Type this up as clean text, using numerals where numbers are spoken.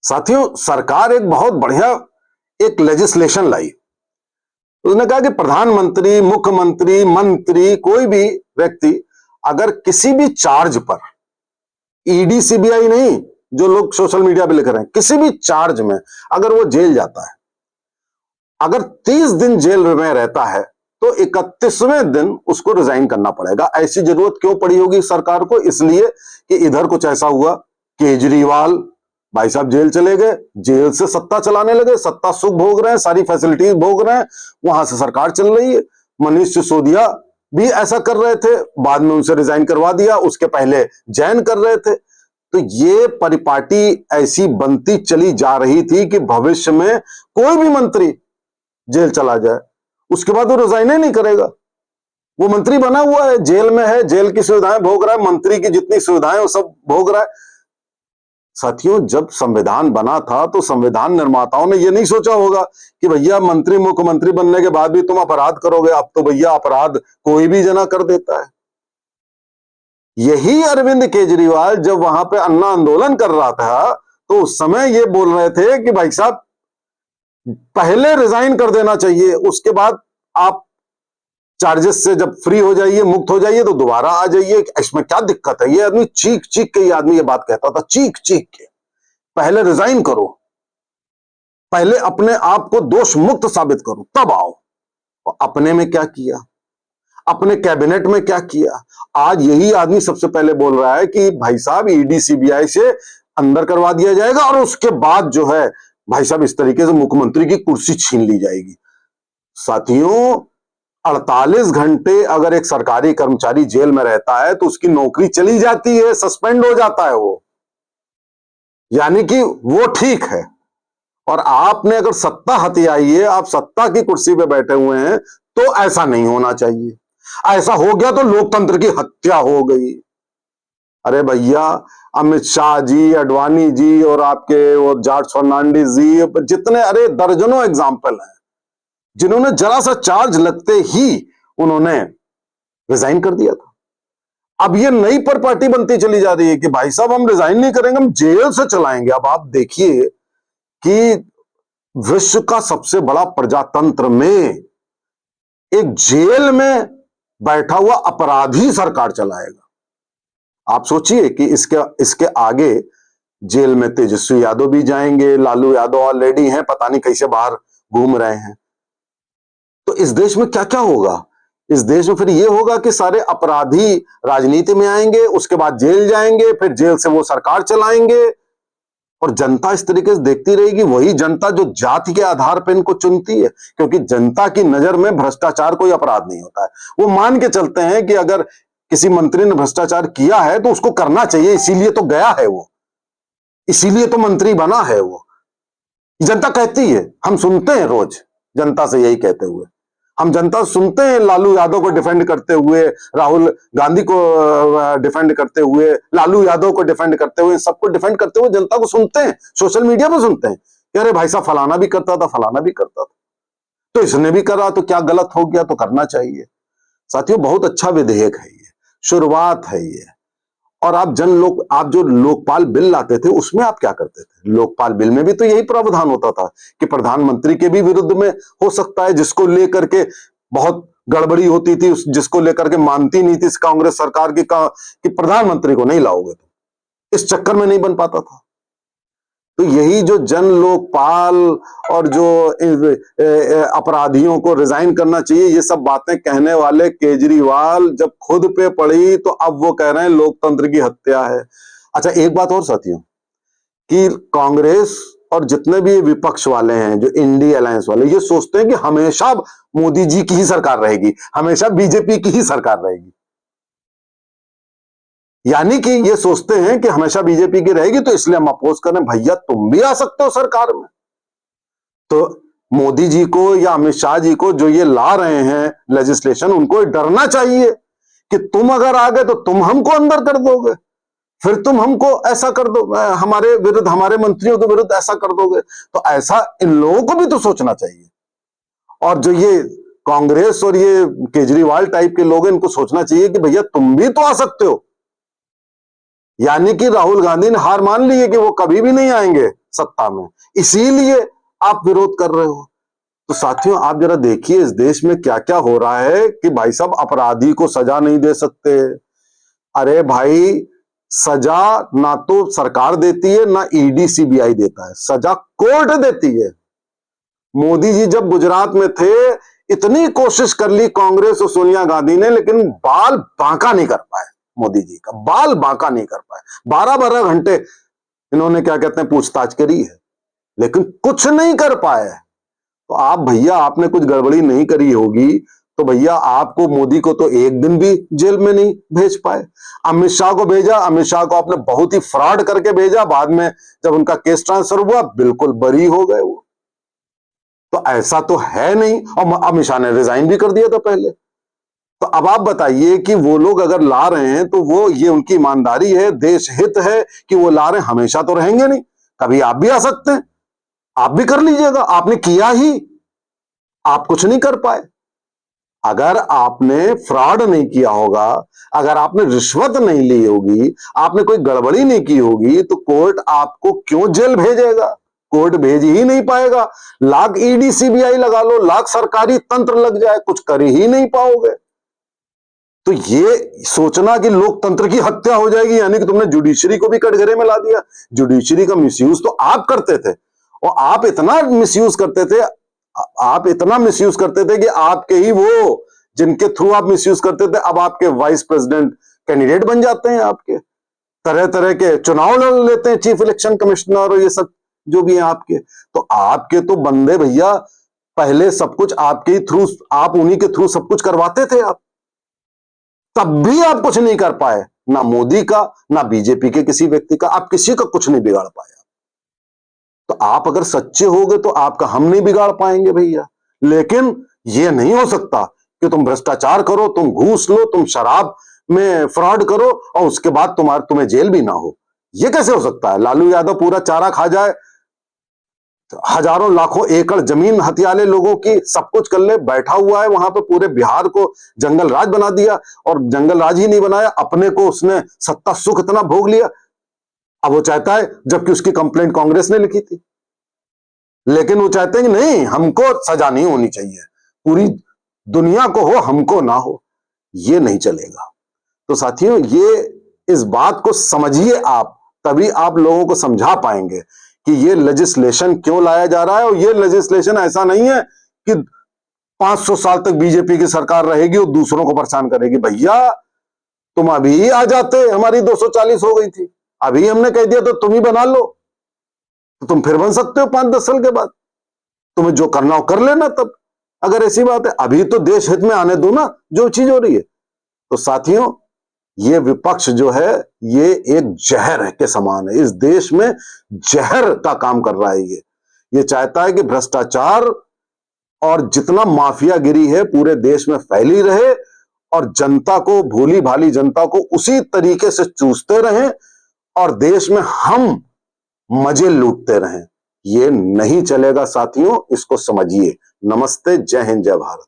साथियों, सरकार एक बहुत बढ़िया एक लेजिस्लेशन लाई। उसने कहा कि प्रधानमंत्री, मुख्यमंत्री, मंत्री, कोई भी व्यक्ति अगर किसी भी चार्ज पर, ईडी सीबीआई नहीं, जो लोग सोशल मीडिया पे लिख रहे हैं, किसी भी चार्ज में अगर वो जेल जाता है, अगर 30 दिन जेल में रहता है तो 31वें दिन उसको रिजाइन करना पड़ेगा। ऐसी जरूरत क्यों पड़ी होगी सरकार को? इसलिए कि इधर कुछ ऐसा हुआ, केजरीवाल भाई साहब जेल चले गए, जेल से सत्ता चलाने लगे, सत्ता सुख भोग रहे हैं, सारी फैसिलिटीज भोग रहे हैं, वहां से सरकार चल रही है। मनीष सिसोदिया भी ऐसा कर रहे थे, बाद में उनसे रिजाइन करवा दिया, उसके पहले जैन कर रहे थे। तो ये परिपाटी ऐसी बनती चली जा रही थी कि भविष्य में कोई भी मंत्री जेल चला जाए, उसके बाद वो रिजाइन ही नहीं करेगा। वो मंत्री बना हुआ है, जेल में है, जेल की सुविधाएं भोग रहा है, मंत्री की जितनी सुविधाएं वो सब भोग रहा है। साथियों, जब संविधान बना था तो संविधान निर्माताओं ने ये नहीं सोचा होगा कि भैया मंत्री मुख्यमंत्री बनने के बाद भी तुम अपराध करोगे। अब तो भैया अपराध कोई भी जना कर देता है। यही अरविंद केजरीवाल जब वहां पे अन्ना आंदोलन कर रहा था तो उस समय ये बोल रहे थे कि भाई साहब पहले रिजाइन कर देना चाहिए, उसके बाद आप चार्जेस से जब फ्री हो जाइए, मुक्त हो जाइए तो दोबारा आ जाइए, इसमें क्या दिक्कत है। ये आदमी चीख चीख के, ये आदमी ये बात कहता था, चीख चीख के, पहले रिजाइन करो, पहले अपने आप को दोष मुक्त साबित करो, तब आओ। और अपने में क्या किया, अपने कैबिनेट में क्या किया? आज यही आदमी सबसे पहले बोल रहा है कि भाई साहब ईडी सीबीआई से अंदर करवा दिया जाएगा और उसके बाद जो है भाई साहब इस तरीके से मुख्यमंत्री की कुर्सी छीन ली जाएगी। साथियों, 48 घंटे अगर एक सरकारी कर्मचारी जेल में रहता है तो उसकी नौकरी चली जाती है, सस्पेंड हो जाता है वो, यानी कि वो ठीक है। और आपने अगर सत्ता हथियाई है, आप सत्ता की कुर्सी पे बैठे हुए हैं, तो ऐसा नहीं होना चाहिए। ऐसा हो गया तो लोकतंत्र की हत्या हो गई। अरे भैया, अमित शाह जी, अडवाणी जी और आपके वो जॉर्ज फर्नांडिस जी, जितने, अरे दर्जनों एग्जाम्पल हैं जिन्होंने जरा सा चार्ज लगते ही उन्होंने रिजाइन कर दिया था। अब ये नई पर पार्टी बनती चली जा रही है कि भाई साहब हम रिजाइन नहीं करेंगे, हम जेल से चलाएंगे। अब आप देखिए कि विश्व का सबसे बड़ा प्रजातंत्र में एक जेल में बैठा हुआ अपराधी सरकार चलाएगा। आप सोचिए कि इसके आगे जेल में तेजस्वी यादव भी जाएंगे, लालू यादव ऑलरेडी हैं, पता नहीं कैसे बाहर घूम रहे हैं। तो इस देश में क्या क्या होगा? इस देश में फिर ये होगा कि सारे अपराधी राजनीति में आएंगे, उसके बाद जेल जाएंगे, फिर जेल से वो सरकार चलाएंगे और जनता इस तरीके से देखती रहेगी। वही जनता जो जाति के आधार पर इनको चुनती है, क्योंकि जनता की नजर में भ्रष्टाचार कोई अपराध नहीं होता है। वो मान के चलते हैं कि अगर किसी मंत्री ने भ्रष्टाचार किया है तो उसको करना चाहिए, इसीलिए तो गया है वो, इसीलिए तो मंत्री बना है वो। जनता कहती है, हम सुनते हैं रोज जनता से यही कहते हुए, हम जनता सुनते हैं लालू यादव को डिफेंड करते हुए, राहुल गांधी को डिफेंड करते हुए, लालू यादव को डिफेंड करते हुए, सबको डिफेंड करते हुए जनता को सुनते हैं, सोशल मीडिया पर सुनते हैं कि अरे भाई साहब फलाना भी करता था, फलाना भी करता था, तो इसने भी करा तो क्या गलत हो गया, तो करना चाहिए। साथियों, बहुत अच्छा विधेयक है ये, शुरुआत है ये। और आप जो लोकपाल बिल लाते थे उसमें आप क्या करते थे? लोकपाल बिल में भी तो यही प्रावधान होता था कि प्रधानमंत्री के भी विरुद्ध में हो सकता है, जिसको लेकर के बहुत गड़बड़ी होती थी, जिसको लेकर के मानती नहीं थी कांग्रेस सरकार की कि प्रधानमंत्री को नहीं लाओगे, तो इस चक्कर में नहीं बन पाता था। तो यही जो जन लोकपाल और जो अपराधियों को रिजाइन करना चाहिए, ये सब बातें कहने वाले केजरीवाल जब खुद पे पड़ी तो अब वो कह रहे हैं लोकतंत्र की हत्या है। अच्छा, एक बात और साथियों, कि कांग्रेस और जितने भी विपक्ष वाले हैं, जो इंडी अलायंस वाले, ये सोचते हैं कि हमेशा मोदी जी की ही सरकार रहेगी, हमेशा बीजेपी की ही सरकार रहेगी। यानी कि ये सोचते हैं कि हमेशा बीजेपी की रहेगी तो इसलिए हम अपोज करें। भैया, तुम भी आ सकते हो सरकार में। तो मोदी जी को या अमित शाह जी को जो ये ला रहे हैं लेजिस्लेशन, उनको डरना चाहिए कि तुम अगर आ गए तो तुम हमको अंदर कर दोगे, फिर तुम हमको ऐसा कर दो, हमारे विरुद्ध, हमारे मंत्रियों के विरुद्ध ऐसा कर दोगे। तो ऐसा इन लोगों को भी तो सोचना चाहिए। और जो ये कांग्रेस और ये केजरीवाल टाइप के लोग हैं, इनको सोचना चाहिए कि भैया तुम भी तो आ सकते हो। यानी कि राहुल गांधी ने हार मान ली है कि वो कभी भी नहीं आएंगे सत्ता में, इसीलिए आप विरोध कर रहे हो। तो साथियों, आप जरा देखिए इस देश में क्या क्या हो रहा है कि भाई साहब अपराधी को सजा नहीं दे सकते। अरे भाई, सजा ना तो सरकार देती है ना ईडी सीबीआई देता है, सजा कोर्ट देती है। मोदी जी जब गुजरात में थे, इतनी कोशिश कर ली कांग्रेस और सोनिया गांधी ने, लेकिन बाल बांका नहीं कर पाए। मोदी जी का बाल बांका नहीं कर पाए। 12-12 घंटे इन्होंने क्या कहते हैं पूछताछ करी है, लेकिन कुछ नहीं कर पाए। तो आप भैया, आपने कुछ गड़बड़ी नहीं करी होगी तो भैया आपको, मोदी को तो एक दिन भी जेल में नहीं भेज पाए। अमित शाह को भेजा, अमित शाह को आपने बहुत ही फ्रॉड करके भेजा, बाद में जब उनका केस ट्रांसफर हुआ बिल्कुल बरी हो गए वो। तो ऐसा तो है नहीं, और अमित शाह ने रिजाइन भी कर दिया था पहले। तो अब आप बताइए कि वो लोग अगर ला रहे हैं तो वो, ये उनकी ईमानदारी है, देश हित है कि वो ला रहे हैं, हमेशा तो रहेंगे नहीं, कभी आप भी आ सकते हैं, आप भी कर लीजिएगा। आपने किया ही, आप कुछ नहीं कर पाए। अगर आपने फ्रॉड नहीं किया होगा, अगर आपने रिश्वत नहीं ली होगी, आपने कोई गड़बड़ी नहीं की होगी, तो कोर्ट आपको क्यों जेल भेजेगा? कोर्ट भेज ही नहीं पाएगा। लाख ईडी सीबीआई लगा लो, लाख सरकारी तंत्र लग जाए, कुछ कर ही नहीं पाओगे। तो ये सोचना कि लोकतंत्र की हत्या हो जाएगी, यानी कि तुमने जुडिशरी को भी कटघरे में ला दिया। जुडिशरी का मिसयूज तो आप करते थे, और आप इतना मिसयूज करते थे, आप इतना मिसयूज करते थे कि आपके ही वो, जिनके थ्रू आप मिसयूज करते थे, अब आपके वाइस प्रेसिडेंट कैंडिडेट बन जाते हैं, आपके तरह तरह के चुनाव लड़ लेते हैं, चीफ इलेक्शन कमिश्नर और ये सब जो भी है आपके। तो आपके तो बंदे भैया, पहले सब कुछ आपके ही थ्रू, आप उन्हीं के थ्रू सब कुछ करवाते थे आप, तब भी आप कुछ नहीं कर पाए, ना मोदी का ना बीजेपी के किसी व्यक्ति का, आप किसी का कुछ नहीं बिगाड़ पाए। तो आप अगर सच्चे होगे तो आपका हम नहीं बिगाड़ पाएंगे भैया। लेकिन यह नहीं हो सकता कि तुम भ्रष्टाचार करो, तुम घूस लो, तुम शराब में फ्रॉड करो और उसके बाद तुम्हें जेल भी ना हो। यह कैसे हो सकता है? लालू यादव पूरा चारा खा जाए, हजारों लाखों एकड़ जमीन हथिया ले लोगों की, सब कुछ कर ले, बैठा हुआ है वहां पे, पूरे बिहार को जंगल राज बना दिया, और जंगल राज ही नहीं बनाया, अपने को उसने सत्ता सुख इतना भोग लिया। अब वो चाहता है, जबकि उसकी कंप्लेंट कांग्रेस ने लिखी थी, लेकिन वो चाहते हैं कि नहीं, हमको सजा नहीं होनी चाहिए, पूरी दुनिया को हो, हमको ना हो। ये नहीं चलेगा। तो साथियों, ये इस बात को समझिए आप, तभी आप लोगों को समझा पाएंगे कि ये लेजिस्लेशन क्यों लाया जा रहा है। और ये लेजिस्लेशन ऐसा नहीं है कि 500 साल तक बीजेपी की सरकार रहेगी और दूसरों को परेशान करेगी। भैया, तुम अभी आ जाते, हमारी 240 हो गई थी, अभी हमने कह दिया तो तुम ही बना लो, तो तुम फिर बन सकते हो 5-10 साल के बाद, तुम्हें जो करना हो कर लेना तब, अगर ऐसी बात है। अभी तो देश हित में आने दो ना जो चीज हो रही है। तो साथियों, ये विपक्ष जो है, ये एक जहर के समान है, इस देश में जहर का काम कर रहा है। ये चाहता है कि भ्रष्टाचार और जितना माफियागिरी है पूरे देश में फैली रहे, और जनता को, भोली भाली जनता को उसी तरीके से चूसते रहें, और देश में हम मजे लूटते रहें। ये नहीं चलेगा साथियों, इसको समझिए। नमस्ते, जय हिंद, जय भारत।